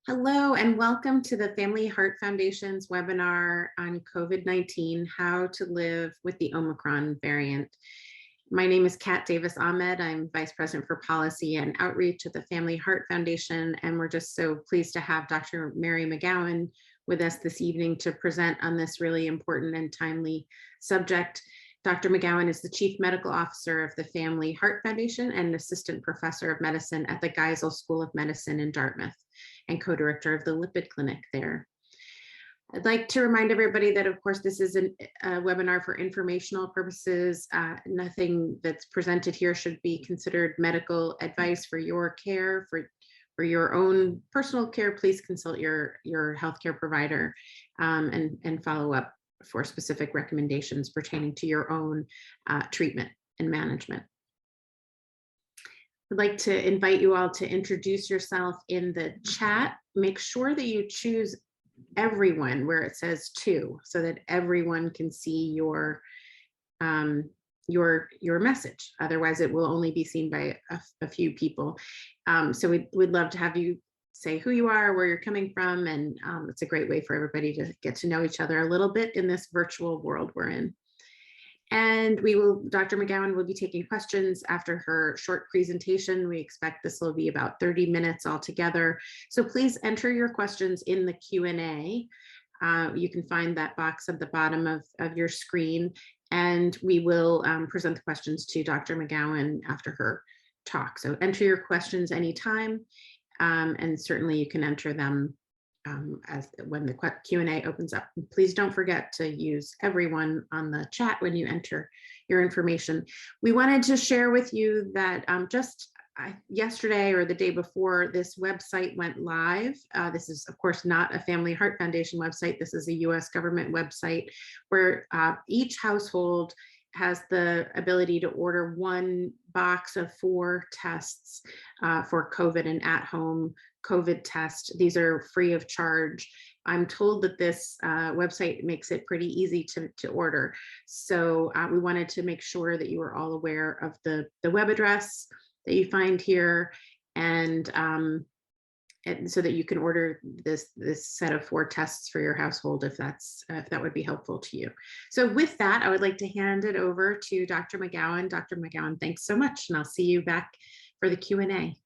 Hello and welcome to the Family Heart Foundation's webinar on COVID-19, How to Live with the Omicron Variant. My name is Kat Davis Ahmed. I'm Vice President for Policy and Outreach at the Family Heart Foundation, and we're just so pleased to have Dr. Mary McGowan with us this evening to present on this really important and timely subject. Dr. McGowan is the Chief Medical Officer of the Family Heart Foundation and Assistant Professor of Medicine at the Geisel School of Medicine in Dartmouth and co-director of the Lipid Clinic there. I'd like to remind everybody that, of course, this is a webinar for informational purposes. Nothing that's presented here should be considered medical advice for your care. For your own personal care, please consult your healthcare provider and follow up for specific recommendations pertaining to your own treatment and management. I'd like to invite you all to introduce yourself in the chat. Make sure that you choose everyone where it says to, so that everyone can see your message. Otherwise, it will only be seen by a few people. So we'd love to have you say who you are, where you're coming from, and it's a great way for everybody to get to know each other a little bit in this virtual world we're in. And Dr. McGowan will be taking questions after her short presentation. We expect this will be about 30 minutes altogether. So please enter your questions in the Q&A. You can find that box at the bottom of your screen, and we will present the questions to Dr. McGowan after her talk. So enter your questions anytime, and certainly you can enter them when the Q&A opens up. Please don't forget to use everyone on the chat when you enter your information. We wanted to share with you that just yesterday or the day before, this website went live. This is, of course, not a Family Heart Foundation website. This is a US government website where each household has the ability to order one box of 4 tests for COVID, and at-home COVID test. These are free of charge. I'm told that this website makes it pretty easy to order. So we wanted to make sure that you were all aware of the web address that you find here, and so that you can order this set of 4 tests for your household if that would be helpful to you. So with that, I would like to hand it over to Dr. McGowan. Dr. McGowan, thanks so much, and I'll see you back for the Q&A.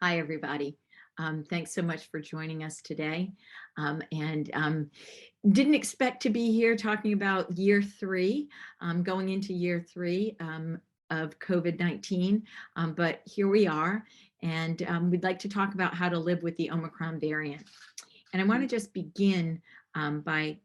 Hi, everybody. Thanks so much for joining us today. Didn't expect to be here talking about year 3, going into year 3 of COVID-19, but here we are, and we'd like to talk about how to live with the Omicron variant. And I want to just begin by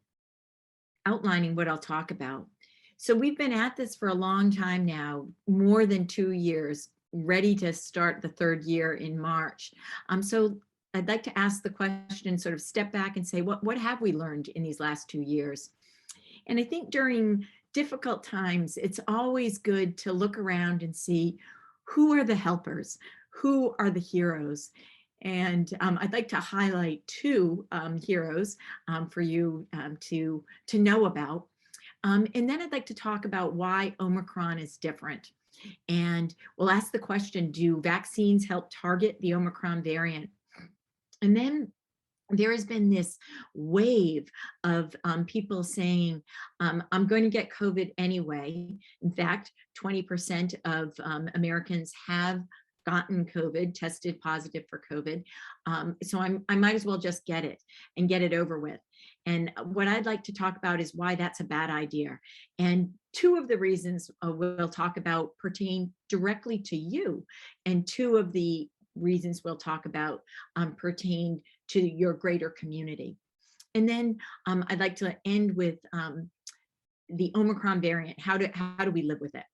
outlining what I'll talk about. So we've been at this for a long time now, more than 2 years, ready to start the 3rd year in March. So I'd like to ask the question, sort of step back and say, what have we learned in these last 2 years? And I think during difficult times, it's always good to look around and see who are the helpers, who are the heroes. And I'd like to highlight 2 heroes for you to know about. And then I'd like to talk about why Omicron is different. And we'll ask the question, do vaccines help target the Omicron variant? And then there has been this wave of people saying, I'm going to get COVID anyway. In fact, 20% of Americans have gotten COVID, tested positive for COVID. So I might as well just get it and get it over with. And what I'd like to talk about is why that's a bad idea. And 2 of the reasons we'll talk about pertain directly to you. And 2 of the reasons we'll talk about pertain to your greater community. And then I'd like to end with the Omicron variant. How do we live with it?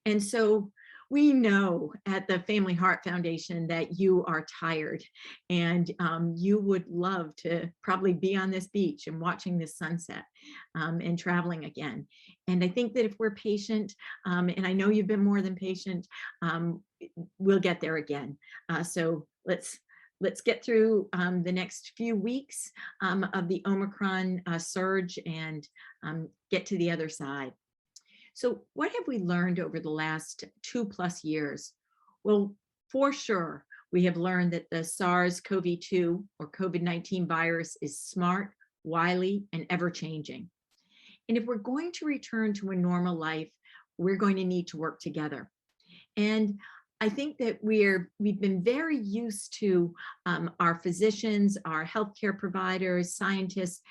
And so we know at the Family Heart Foundation that you are tired, and you would love to probably be on this beach and watching this sunset and traveling again. And I think that if we're patient, and I know you've been more than patient, we'll get there again. So let's get through the next few weeks of the Omicron surge and get to the other side. So what have we learned over the last 2+ years? Well, for sure, we have learned that the SARS-CoV-2 or COVID-19 virus is smart, wily, and ever-changing. And if we're going to return to a normal life, we're going to need to work together. And I think that we've been very used to our physicians, our healthcare providers, scientists,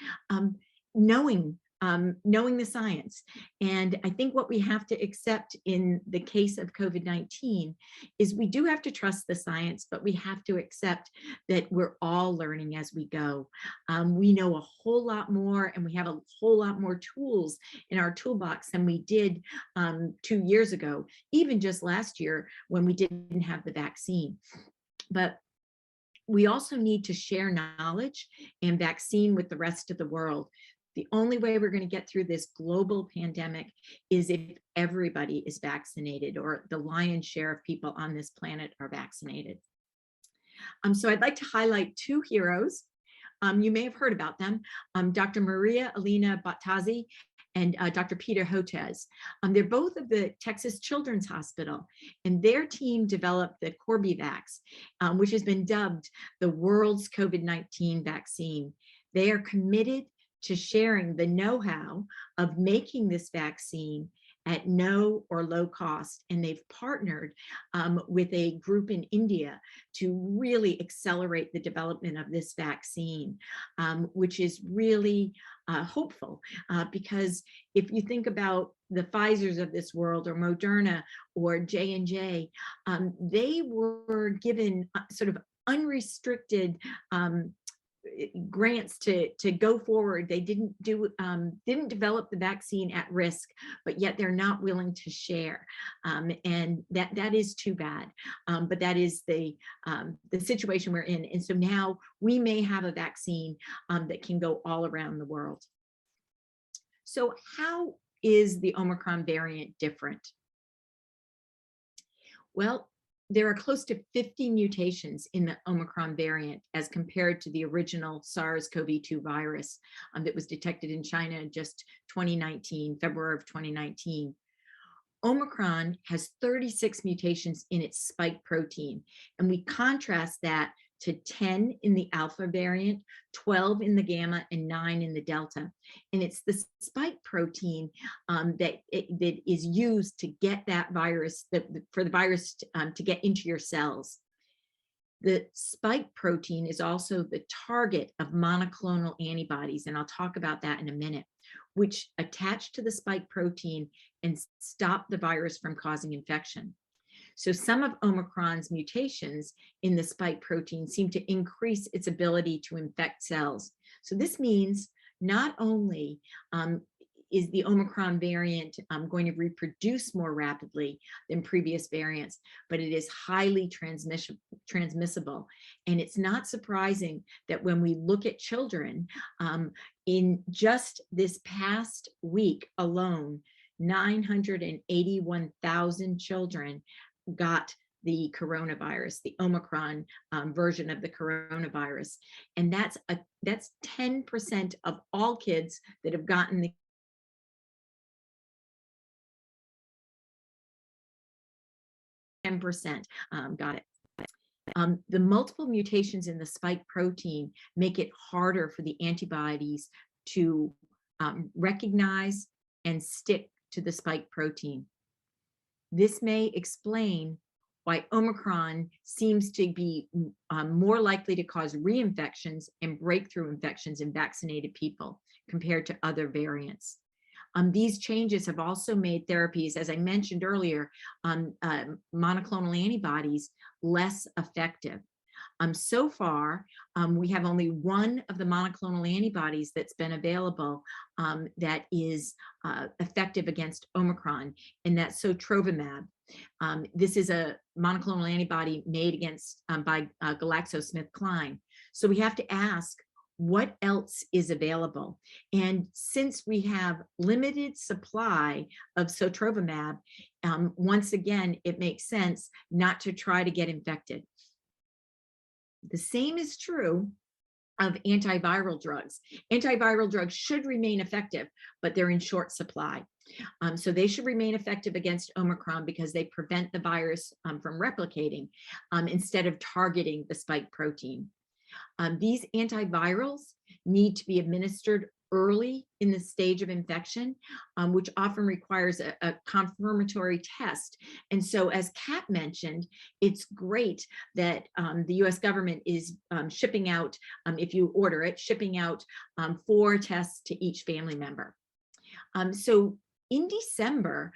knowing the science. And I think what we have to accept in the case of COVID-19 is we do have to trust the science, but we have to accept that we're all learning as we go. We know a whole lot more, and we have a whole lot more tools in our toolbox than we did 2 years ago, even just last year when we didn't have the vaccine. But we also need to share knowledge and vaccine with the rest of the world. The only way we're going to get through this global pandemic is if everybody is vaccinated, or the lion's share of people on this planet are vaccinated. So I'd like to highlight two heroes. You may have heard about them, Dr. Maria Elena Battazzi and Dr. Peter Hotez. They're both of the Texas Children's Hospital, and their team developed the Corbevax, which has been dubbed the world's COVID-19 vaccine. They are committed to sharing the know-how of making this vaccine at no or low cost. And they've partnered with a group in India to really accelerate the development of this vaccine, which is really hopeful, because if you think about the Pfizers of this world, or Moderna, or J&J, they were given sort of unrestricted grants to go forward. They didn't develop the vaccine at risk, but yet they're not willing to share, and that is too bad. But that is the situation we're in, and so now we may have a vaccine that can go all around the world. So how is the Omicron variant different? Well, there are close to 50 mutations in the Omicron variant as compared to the original SARS-CoV-2 virus that was detected in China in just February of 2019. Omicron has 36 mutations in its spike protein, and we contrast that to 10 in the Alpha variant, 12 in the Gamma, and 9 in the Delta. And it's the spike protein that is used to get that virus, for the virus to get into your cells. The spike protein is also the target of monoclonal antibodies, and I'll talk about that in a minute, which attach to the spike protein and stop the virus from causing infection. So some of Omicron's mutations in the spike protein seem to increase its ability to infect cells. So this means not only is the Omicron variant going to reproduce more rapidly than previous variants, but it is highly transmissible. And it's not surprising that when we look at children, in just this past week alone, 981,000 children got the coronavirus, the Omicron version of the coronavirus. And that's 10% of all kids that have gotten the 10% got it. The multiple mutations in the spike protein make it harder for the antibodies to recognize and stick to the spike protein. This may explain why Omicron seems to be more likely to cause reinfections and breakthrough infections in vaccinated people compared to other variants. These changes have also made therapies, as I mentioned earlier, monoclonal antibodies less effective. So far, we have only one of the monoclonal antibodies that's been available that is effective against Omicron, and that's sotrovimab. This is a monoclonal antibody made against by GlaxoSmithKline. So we have to ask, what else is available? And since we have limited supply of sotrovimab, once again, it makes sense not to try to get infected. The same is true of antiviral drugs. Antiviral drugs should remain effective, but they're in short supply. So they should remain effective against Omicron because they prevent the virus from replicating instead of targeting the spike protein. These antivirals need to be administered early in the stage of infection, which often requires a confirmatory test. And so, as Kat mentioned, it's great that the US government is shipping out, if you order it, shipping out 4 tests to each family member. So in December,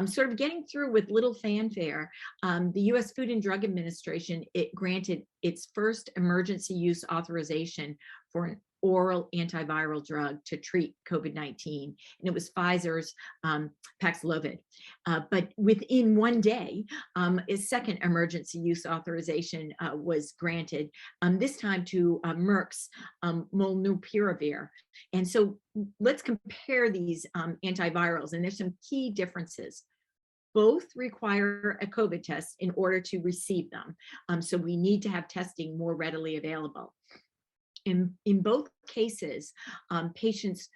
sort of getting through with little fanfare, the US Food and Drug Administration, it granted its first emergency use authorization for an oral antiviral drug to treat COVID-19, and it was Pfizer's Paxlovid. But within one day, a second emergency use authorization was granted, this time to Merck's Molnupiravir. And so let's compare these antivirals, and there's some key differences. Both require a COVID test in order to receive them. So we need to have testing more readily available. In both cases, patients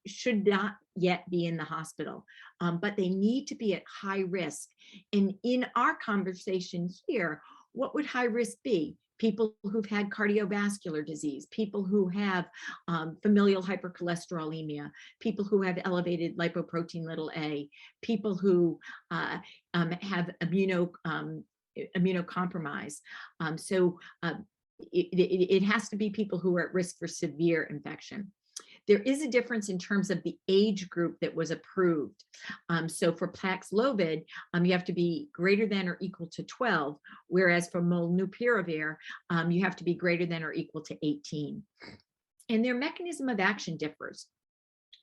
should not yet be in the hospital, but they need to be at high risk. And in our conversation here, what would high risk be? People who've had cardiovascular disease, people who have familial hypercholesterolemia, people who have elevated lipoprotein (a), people who have immunocompromise. It has to be people who are at risk for severe infection. There is a difference in terms of the age group that was approved. So for Paxlovid, you have to be greater than or equal to 12, whereas for Molnupiravir, you have to be greater than or equal to 18. And their mechanism of action differs.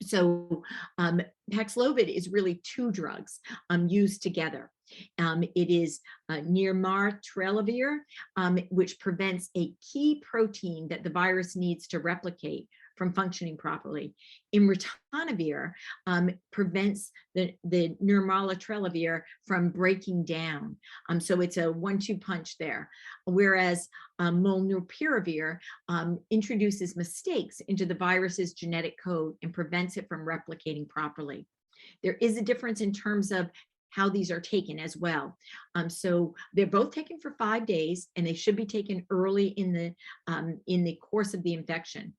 So Paxlovid is really 2 drugs used together. It is nirmatrelvir, which prevents a key protein that the virus needs to replicate from functioning properly. Imritonavir prevents the nirmatrelvir from breaking down. So it's a 1-2 punch there. Whereas Molnupiravir introduces mistakes into the virus's genetic code and prevents it from replicating properly. There is a difference in terms of how these are taken as well. So they're both taken for 5 days, and they should be taken early in the course of the infection.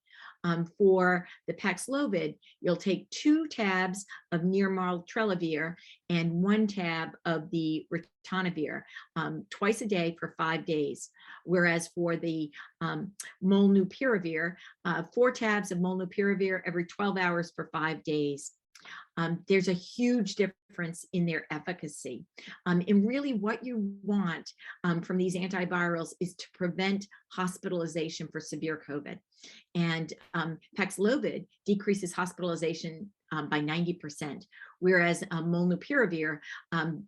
For the Paxlovid, you'll take 2 tabs of nirmatrelvir and 1 tab of the ritonavir twice a day for 5 days. Whereas for the Molnupiravir, 4 tabs of Molnupiravir every 12 hours for 5 days. There's a huge difference in their efficacy. And really what you want from these antivirals is to prevent hospitalization for severe COVID. And Paxlovid decreases hospitalization by 90%, whereas Molnupiravir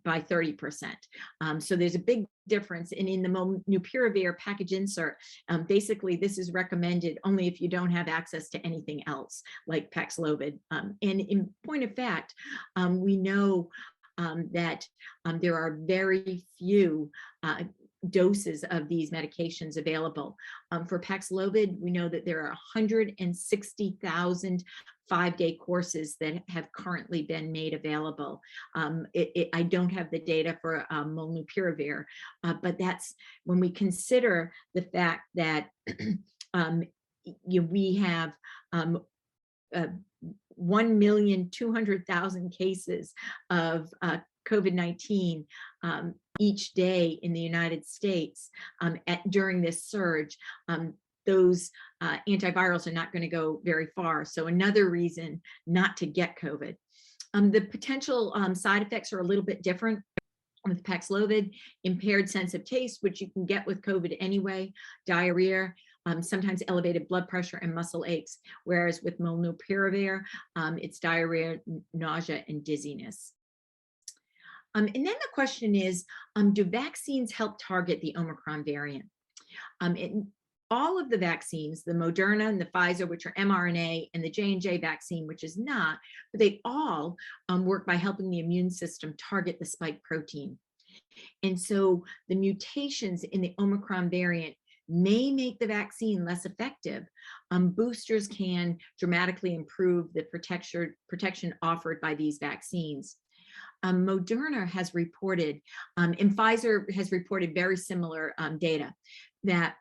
by 30%. So there's a big difference. And in the Molnupiravir package insert, basically this is recommended only if you don't have access to anything else like Paxlovid. And in point of fact, we know that there are very few doses of these medications available. For Paxlovid, we know that there are 160,000 5-day courses that have currently been made available. I don't have the data for Molnupiravir, but that's when we consider the fact that we have 1,200,000 cases of COVID-19 each day in the United States during this surge. Those antivirals are not going to go very far. So another reason not to get COVID. The potential side effects are a little bit different. With Paxlovid, impaired sense of taste, which you can get with COVID anyway, diarrhea, sometimes elevated blood pressure and muscle aches, whereas with Molnupiravir, it's diarrhea, nausea, and dizziness. And then the question is, do vaccines help target the Omicron variant? All of the vaccines, the Moderna and the Pfizer, which are mRNA, and the J&J vaccine, which is not, but they all work by helping the immune system target the spike protein. And so the mutations in the Omicron variant may make the vaccine less effective, boosters can dramatically improve the protection offered by these vaccines. Moderna has reported, and Pfizer has reported very similar data, that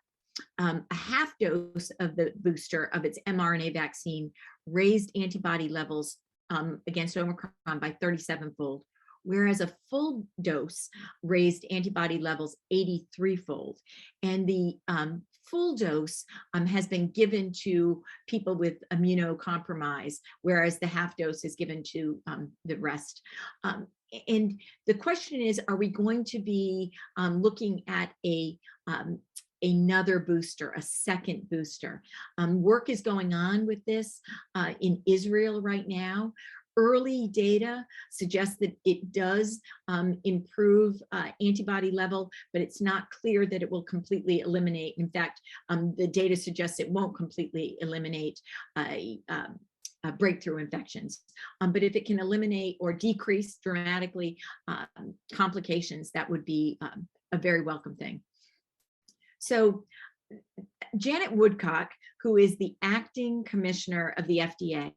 a half dose of the booster of its mRNA vaccine raised antibody levels against Omicron by 37-fold, whereas a full dose raised antibody levels 83-fold. And the full dose has been given to people with immunocompromise, whereas the half dose is given to the rest. And the question is, are we going to be looking at another booster, a second booster? Work is going on with this in Israel right now. Early data suggests that it does improve antibody level, but it's not clear that it will completely eliminate. In fact, the data suggests it won't completely eliminate breakthrough infections. But if it can eliminate or decrease dramatically complications, that would be a very welcome thing. So Janet Woodcock, who is the acting commissioner of the FDA,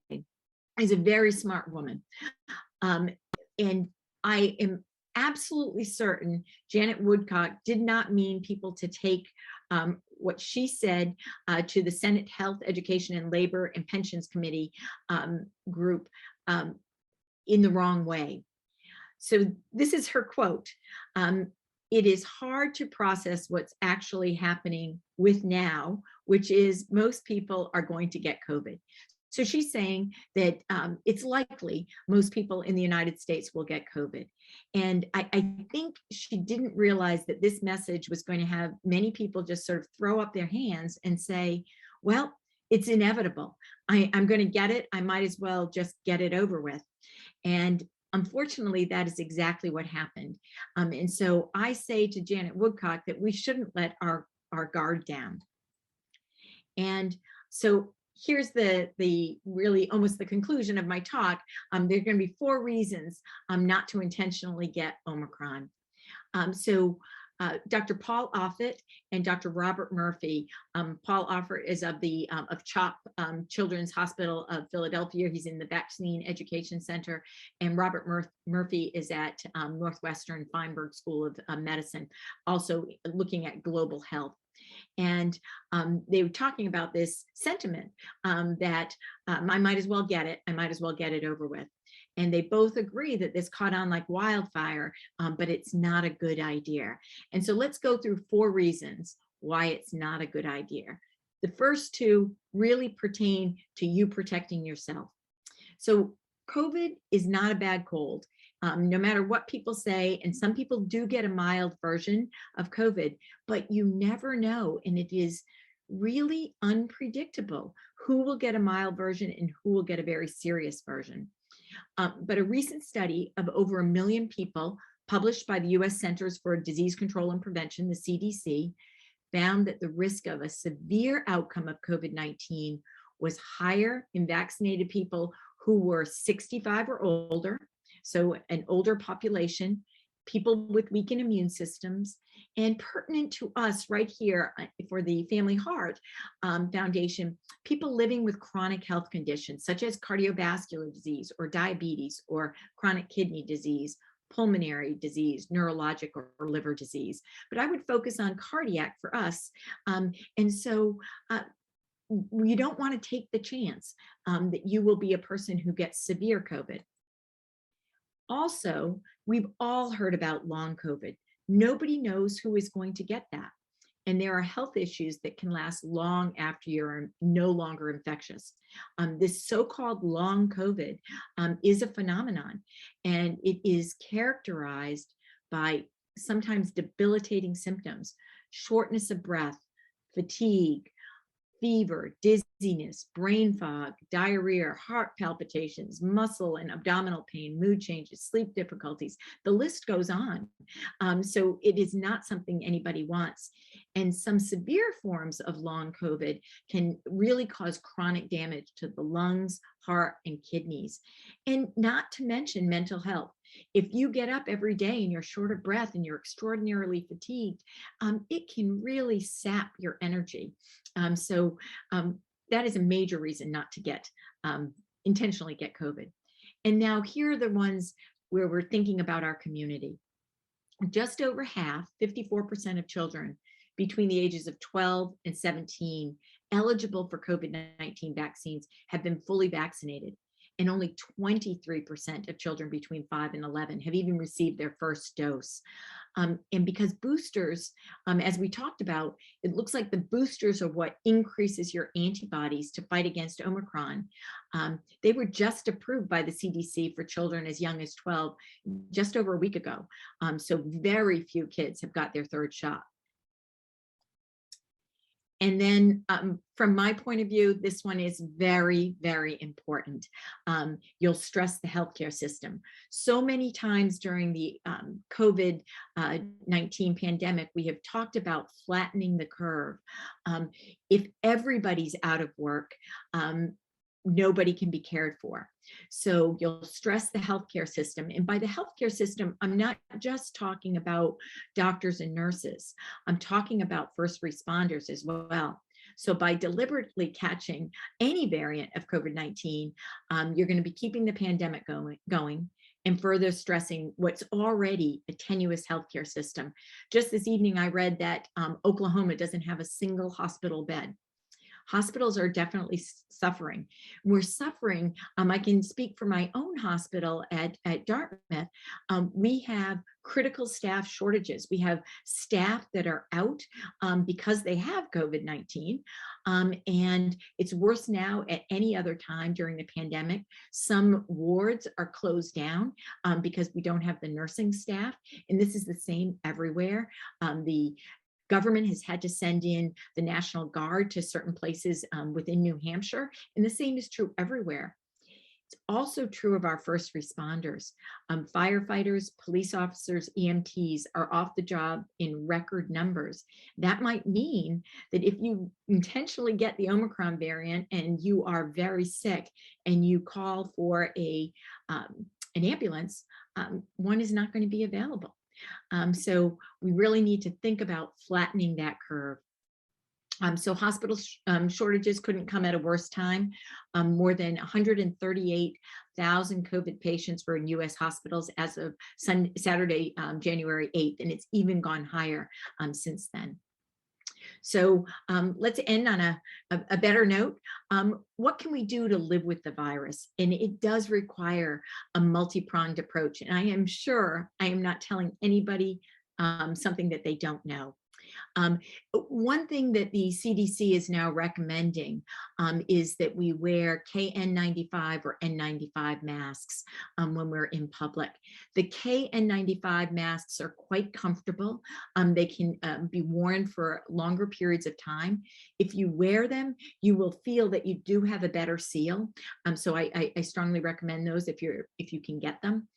is a very smart woman. And I am absolutely certain Janet Woodcock did not mean people to take what she said to the Senate Health, Education, and Labor and Pensions Committee group in the wrong way. So this is her quote. It is hard to process what's actually happening with now, which is most people are going to get COVID. So she's saying that it's likely most people in the United States will get COVID. And I think she didn't realize that this message was going to have many people just sort of throw up their hands and say, well, it's inevitable. I'm going to get it. I might as well just get it over with. And unfortunately, that is exactly what happened. And so I say to Janet Woodcock that we shouldn't let our guard down. And so here's the really almost the conclusion of my talk. There are going to be 4 reasons not to intentionally get Omicron. Dr. Paul Offit and Dr. Robert Murphy. Paul Offit is of CHOP Children's Hospital of Philadelphia. He's in the Vaccine Education Center, and Robert Murphy is at Northwestern Feinberg School of Medicine, also looking at global health. And they were talking about this sentiment that I might as well get it. I might as well get it over with. And they both agree that this caught on like wildfire, but it's not a good idea. And so let's go through 4 reasons why it's not a good idea. The first 2 really pertain to you protecting yourself. So COVID is not a bad cold. No matter what people say, and some people do get a mild version of COVID, but you never know. And it is really unpredictable who will get a mild version and who will get a very serious version. But a recent study of over 1 million people published by the US Centers for Disease Control and Prevention, the CDC, found that the risk of a severe outcome of COVID-19 was higher in vaccinated people who were 65 or older, so an older population, people with weakened immune systems, and pertinent to us right here for the Family Heart Foundation, people living with chronic health conditions such as cardiovascular disease or diabetes or chronic kidney disease, pulmonary disease, neurologic or liver disease. But I would focus on cardiac for us. And so you don't want to take the chance that you will be a person who gets severe COVID. Also, we've all heard about long COVID. Nobody knows who is going to get that. And there are health issues that can last long after you're no longer infectious. This so-called long COVID is a phenomenon, and it is characterized by sometimes debilitating symptoms: shortness of breath, fatigue, fever, dizziness, brain fog, diarrhea, heart palpitations, muscle and abdominal pain, mood changes, sleep difficulties. The list goes on. So it is not something anybody wants. And some severe forms of long COVID can really cause chronic damage to the lungs, heart, and kidneys. And not to mention mental health. If you get up every day and you're short of breath and you're extraordinarily fatigued, it can really sap your energy. So that is a major reason not to intentionally get COVID. And now here are the ones where we're thinking about our community. Just over half, 54% of children between the ages of 12 and 17 eligible for COVID-19 vaccines have been fully vaccinated. And only 23% of children between 5 and 11 have even received their first dose. And because boosters, as we talked about, it looks like the boosters are what increases your antibodies to fight against Omicron. They were just approved by the CDC for children as young as 12 just over a week ago. So very few kids have got their third shot. And then from my point of view, this one is very, very important. You'll stress the healthcare system. So many times during the COVID-19 pandemic, we have talked about flattening the curve. If everybody's out of work, nobody can be cared for. So you'll stress the healthcare system. And by the healthcare system, I'm not just talking about doctors and nurses. I'm talking about first responders as well. So by deliberately catching any variant of COVID-19, you're going to be keeping the pandemic going and further stressing what's already a tenuous healthcare system. Just this evening, I read that Oklahoma doesn't have a single hospital bed. Hospitals are definitely suffering. We're suffering. I can speak for my own hospital at Dartmouth. We have critical staff shortages. We have staff that are out because they have COVID-19. And it's worse now at any other time during the pandemic. Some wards are closed down because we don't have the nursing staff. And this is the same everywhere. The government has had to send in the National Guard to certain places within New Hampshire, and the same is true everywhere. It's also true of our first responders. Firefighters, police officers, EMTs are off the job in record numbers. That might mean that if you intentionally get the Omicron variant and you are very sick and you call for an ambulance, one is not going to be available. So we really need to think about flattening that curve. So hospital shortages couldn't come at a worse time. More than 138,000 COVID patients were in US hospitals as of Saturday, January 8th, and it's even gone higher since then. So let's end on a better note. What can we do to live with the virus? And it does require a multi-pronged approach. And I am sure I am not telling anybody something that they don't know. One thing that the CDC is now recommending is that we wear KN95 or N95 masks when we're in public. The KN95 masks are quite comfortable. They can be worn for longer periods of time. If you wear them, you will feel that you do have a better seal. So I strongly recommend those if you can get them.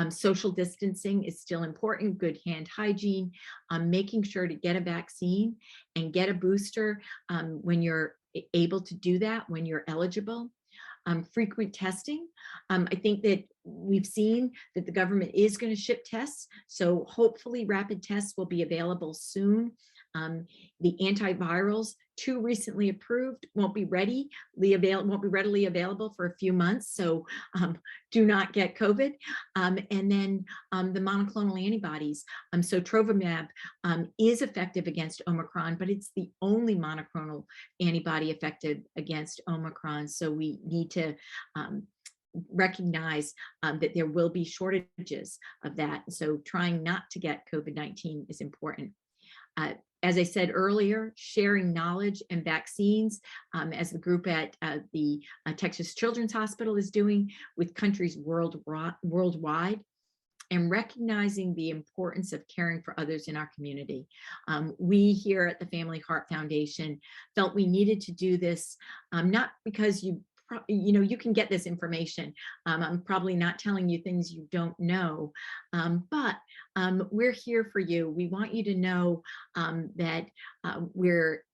Social distancing is still important, good hand hygiene, making sure to get a vaccine and get a booster when you're able to do that, when you're eligible. Frequent testing. I think that we've seen that the government is going to ship tests, so hopefully rapid tests will be available soon. The antivirals, 2 recently approved, won't be readily available for a few months, so do not get COVID. And then the monoclonal antibodies. So Trovimab is effective against Omicron, but it's the only monoclonal antibody effective against Omicron. So we need to recognize that there will be shortages of that. So trying not to get COVID-19 is important. As I said earlier, sharing knowledge and vaccines, as the group at the Texas Children's Hospital is doing with countries worldwide, and recognizing the importance of caring for others in our community. We here at the Family Heart Foundation felt we needed to do this, not because you you can get this information. I'm probably not telling you things you don't know, but we're here for you. We want you to know that we're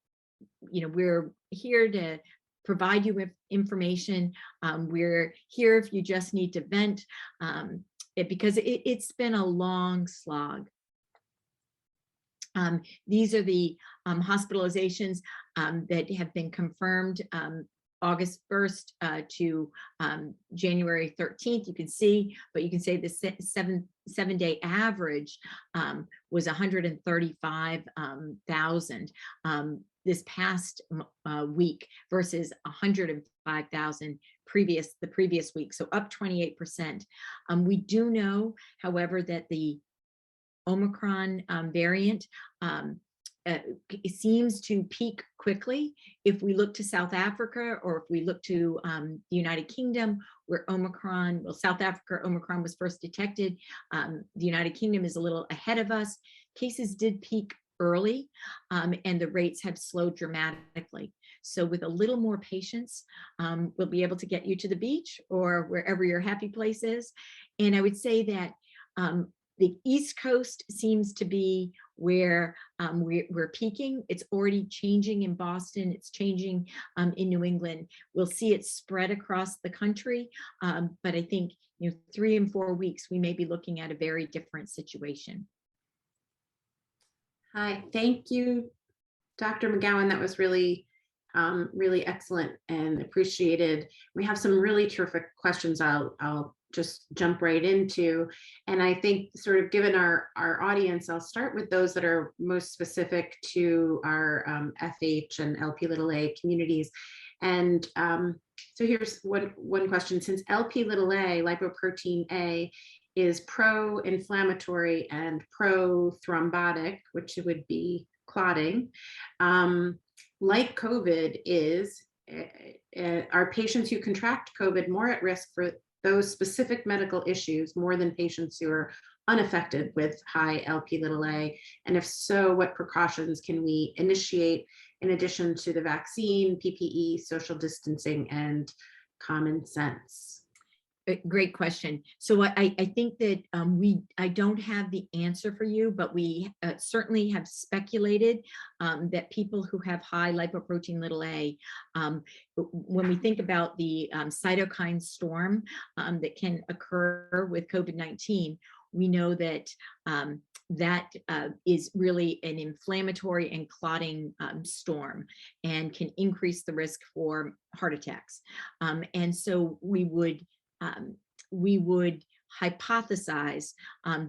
here to provide you with information. We're here if you just need to vent, because it's been a long slog. These are the hospitalizations that have been confirmed August 1st to January 13th. You can see, but you can say the seven-day average was 135,000 this past week versus 105,000 the previous week, so up 28%. We do know, however, that the Omicron variant it seems to peak quickly. If we look to South Africa, or if we look to the United Kingdom, where South Africa, Omicron was first detected. The United Kingdom is a little ahead of us. Cases did peak early, and the rates have slowed dramatically. So with a little more patience, we'll be able to get you to the beach or wherever your happy place is. And I would say that the East Coast seems to be where we're peaking. It's already changing in Boston. It's changing in New England. We'll see it spread across the country, but I think 3 and 4 weeks, we may be looking at a very different situation. Hi, thank you, Dr. McGowan. That was really, really excellent and appreciated. We have some really terrific questions I'll just jump right into. And I think, sort of given our audience, I'll start with those that are most specific to our FH and Lp(a) communities. And so here's one question. Since Lp(a), lipoprotein A, is pro-inflammatory and pro-thrombotic, which would be clotting, like COVID are patients who contract COVID more at risk for those specific medical issues more than patients who are unaffected with high Lp(a)? And if so, what precautions can we initiate in addition to the vaccine, PPE, social distancing, and common sense? Great question. So I think that I don't have the answer for you, but we certainly have speculated that people who have high lipoprotein(a), when we think about the cytokine storm that can occur with COVID-19, we know that that is really an inflammatory and clotting storm, and can increase the risk for heart attacks. And so we would hypothesize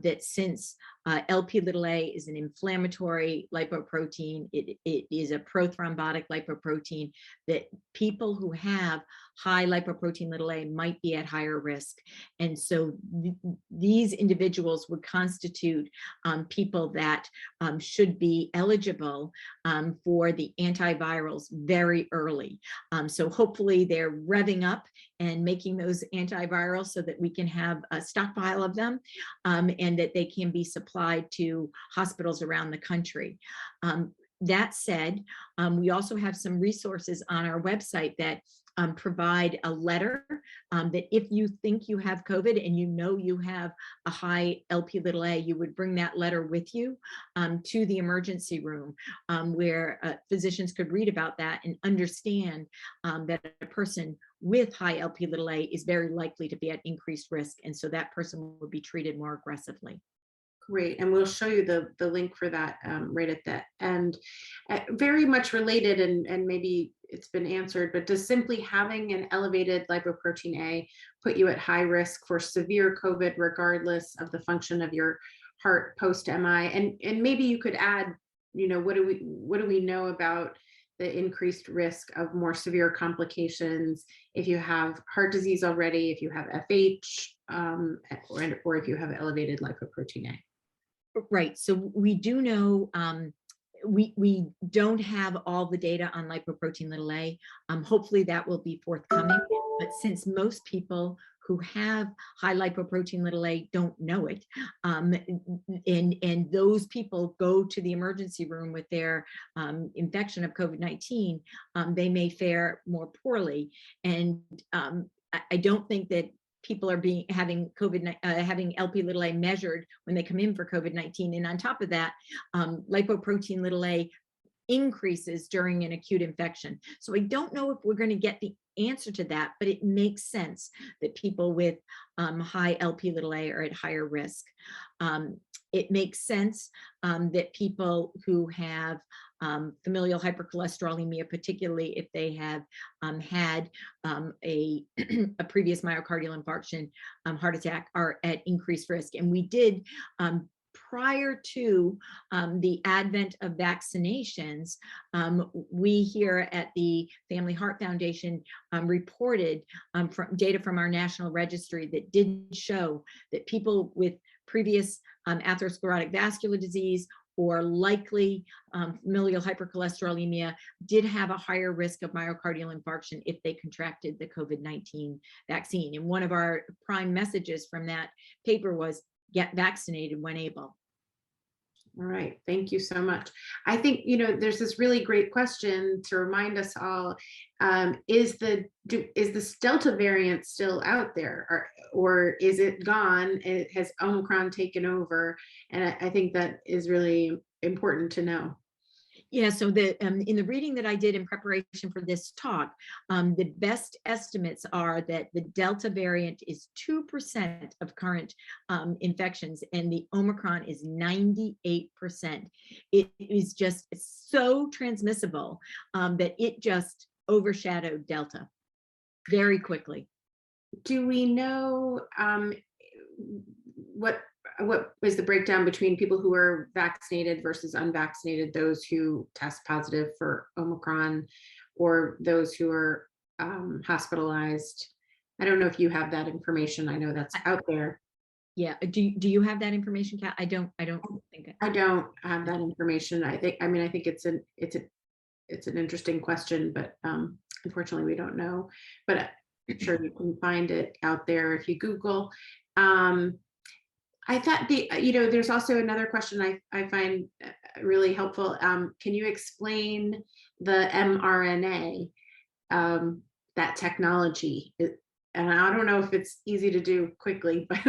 that since Lp(a) is an inflammatory lipoprotein, it is a prothrombotic lipoprotein, that people who have high lipoprotein(a) might be at higher risk. And so these individuals would constitute people that should be eligible for the antivirals very early. So hopefully they're revving up and making those antivirals so that we can have a stockpile of them, and that they can be supplied to hospitals around the country. That said, we also have some resources on our website that provide a letter that if you think you have COVID and you have a high Lp(a), you would bring that letter with you to the emergency room, where physicians could read about that and understand that a person with high Lp(a) is very likely to be at increased risk, and so that person would be treated more aggressively. Great, and we'll show you the link for that right at that end. Very much related, and maybe it's been answered, but does simply having an elevated lipoprotein A put you at high risk for severe COVID, regardless of the function of your heart post-MI? And maybe you could add, what do we know about the increased risk of more severe complications if you have heart disease already, if you have FH, or if you have elevated lipoprotein A? Right. So we do know, we don't have all the data on lipoprotein(a). Hopefully that will be forthcoming. But since most people who have high lipoprotein little a don't know it. And those people go to the emergency room with their infection of COVID-19, they may fare more poorly. And I don't think that people are having having LP little a measured when they come in for COVID-19. And on top of that, lipoprotein little a increases during an acute infection. So I don't know if we're going to get the answer to that, but it makes sense that people with high LP little a are at higher risk. It makes sense that people who have familial hypercholesterolemia, particularly if they have had a previous myocardial infarction, heart attack, are at increased risk. And we did, prior to the advent of vaccinations, we here at the Family Heart Foundation reported from data from our national registry that did show that people with previous atherosclerotic vascular disease or likely familial hypercholesterolemia did have a higher risk of myocardial infarction if they contracted the COVID-19 vaccine. And one of our prime messages from that paper was get vaccinated when able. All right, thank you so much. I think, there's this really great question to remind us all, is this Delta variant still out there, or is it gone? Has Omicron taken over? And I think that is really important to know. Yeah, so in the reading that I did in preparation for this talk, the best estimates are that the Delta variant is 2% of current infections, and the Omicron is 98%. It is just so transmissible that it just overshadowed Delta very quickly. Do we know what is the breakdown between people who are vaccinated versus unvaccinated, those who test positive for Omicron or those who are hospitalized? I don't know if you have that information. I know that's out there. Yeah. Do you have that information, Kat? I don't think I don't have that information. I think it's an interesting question, but unfortunately we don't know. But I'm sure you can find it out there if you Google. I thought there's also another question I find really helpful. Can you explain the mRNA, that technology? And I don't know if it's easy to do quickly, but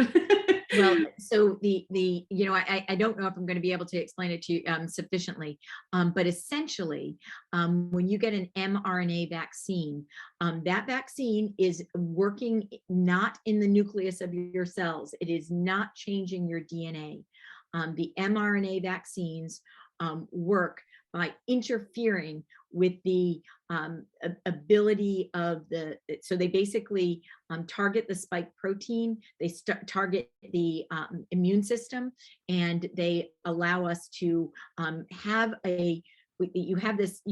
well, so I don't know if I'm going to be able to explain it to you sufficiently, but essentially, when you get an mRNA vaccine, that vaccine is working not in the nucleus of your cells. It is not changing your DNA. The mRNA vaccines work by interfering with the ability of so they basically target the spike protein, they target the immune system, and they allow us to you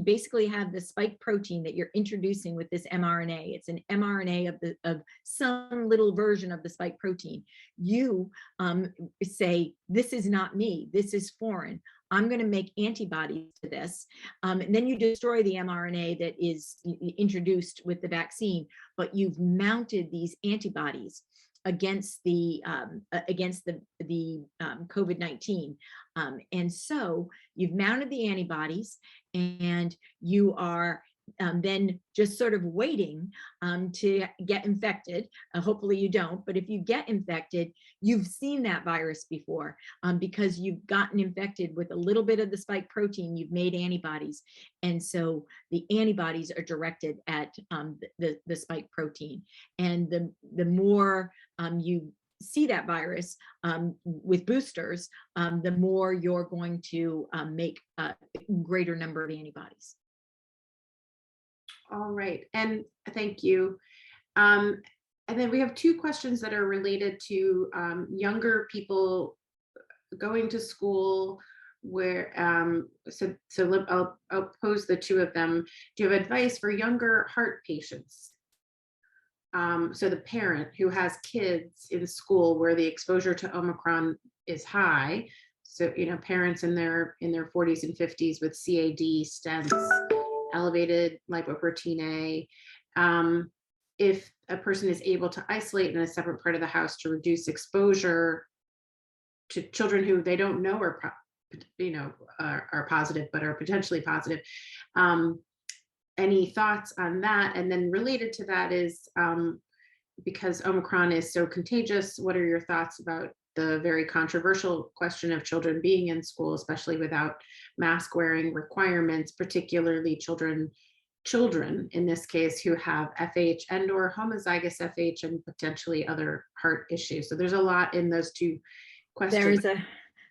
basically have the spike protein that you're introducing with this mRNA. It's an mRNA of some little version of the spike protein. You say, this is not me, this is foreign. I'm going to make antibodies to this. And then you destroy the mRNA that is introduced with the vaccine, but you've mounted these antibodies against the COVID-19. And so you've mounted the antibodies, and you are then just sort of waiting to get infected. Hopefully you don't, but if you get infected, you've seen that virus before because you've gotten infected with a little bit of the spike protein, you've made antibodies. And so the antibodies are directed at the spike protein. And the more you see that virus with boosters, the more you're going to make a greater number of antibodies. All right, and thank you. And then we have two questions that are related to younger people going to school. Where I'll pose the two of them. Do you have advice for younger heart patients? So the parent who has kids in school where the exposure to Omicron is high. So parents in their 40s and 50s with CAD, stents, elevated lipoprotein A, if a person is able to isolate in a separate part of the house to reduce exposure to children who they don't know are positive, but are potentially positive. Any thoughts on that? And then related to that is, because Omicron is so contagious, what are your thoughts about the very controversial question of children being in school, especially without mask wearing requirements, particularly children in this case who have FH and or homozygous FH and potentially other heart issues. So there's a lot in those two questions. There's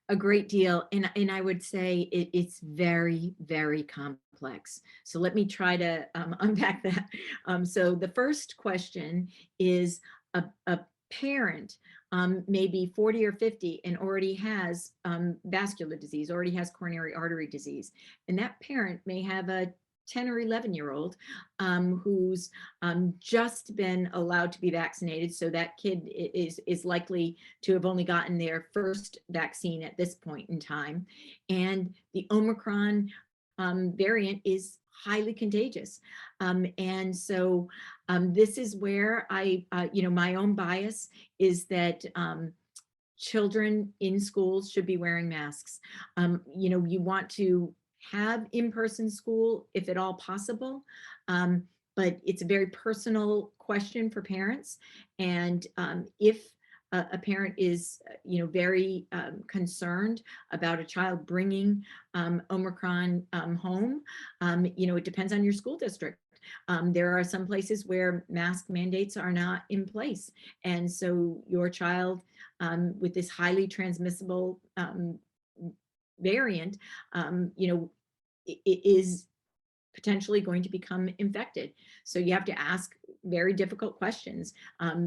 a great deal, and I would say it's very, very complex. So let me try to unpack that. So the first question is, a parent maybe 40 or 50 and already has vascular disease, already has coronary artery disease, and that parent may have a 10 or 11-year-old who's just been allowed to be vaccinated. So that kid is likely to have only gotten their first vaccine at this point in time. And the Omicron variant is highly contagious. And so this is where my own bias is that children in schools should be wearing masks. You want to have in-person school if at all possible, but it's a very personal question for parents. And if a parent is very concerned about a child bringing Omicron home, it depends on your school district. There are some places where mask mandates are not in place, and so your child with this highly transmissible variant, is potentially going to become infected. So you have to ask very difficult questions,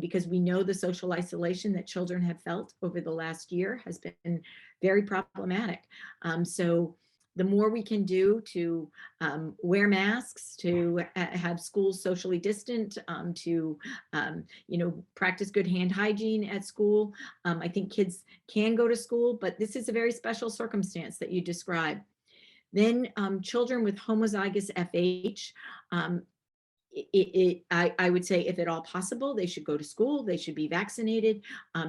because we know the social isolation that children have felt over the last year has been very problematic. So the more we can do to wear masks, to have schools socially distant, to practice good hand hygiene at school. I think kids can go to school, but this is a very special circumstance that you describe. Then children with homozygous FH, I would say if at all possible, they should go to school, they should be vaccinated,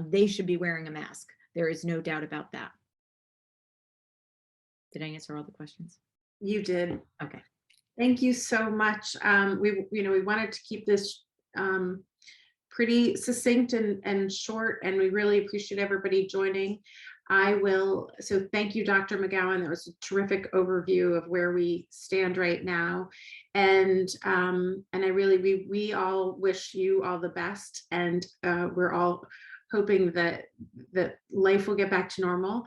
they should be wearing a mask. There is no doubt about that. Did I answer all the questions? You did. Okay. Thank you so much. We wanted to keep this pretty succinct and short, and we really appreciate everybody joining. So thank you, Dr. McGowan. That was a terrific overview of where we stand right now. And we all wish you all the best. And we're all hoping that life will get back to normal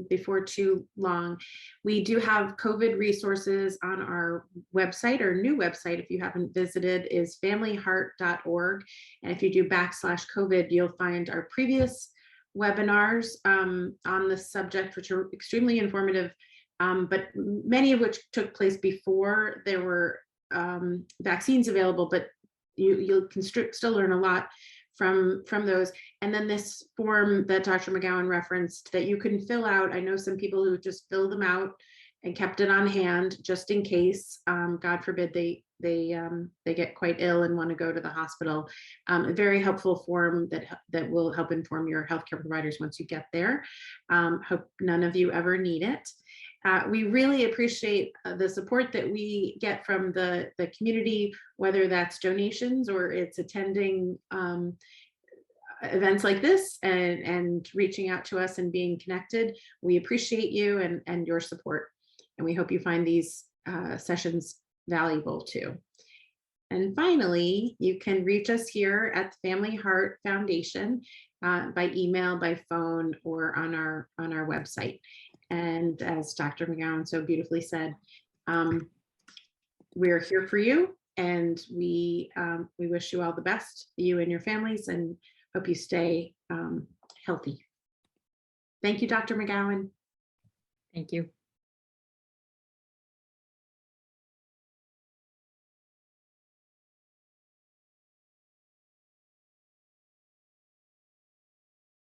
before too long. We do have COVID resources on our website. Our new website, if you haven't visited, is familyheart.org. And if you do /COVID, you'll find our previous webinars on the subject, which are extremely informative, but many of which took place before there were vaccines available, but you can still learn a lot from those. And then this form that Dr. McGowan referenced that you can fill out. I know some people who just filled them out and kept it on hand just in case, God forbid, they get quite ill and want to go to the hospital. A very helpful form that will help inform your healthcare providers once you get there. Hope none of you ever need it. We really appreciate the support that we get from the community, whether that's donations or it's attending events like this and reaching out to us and being connected. We appreciate you and your support. And we hope you find these sessions valuable too. And finally, you can reach us here at the Family Heart Foundation by email, by phone, or on our website. And as Dr. McGowan so beautifully said, we're here for you, and we wish you all the best, you and your families, and hope you stay healthy. Thank you, Dr. McGowan. Thank you.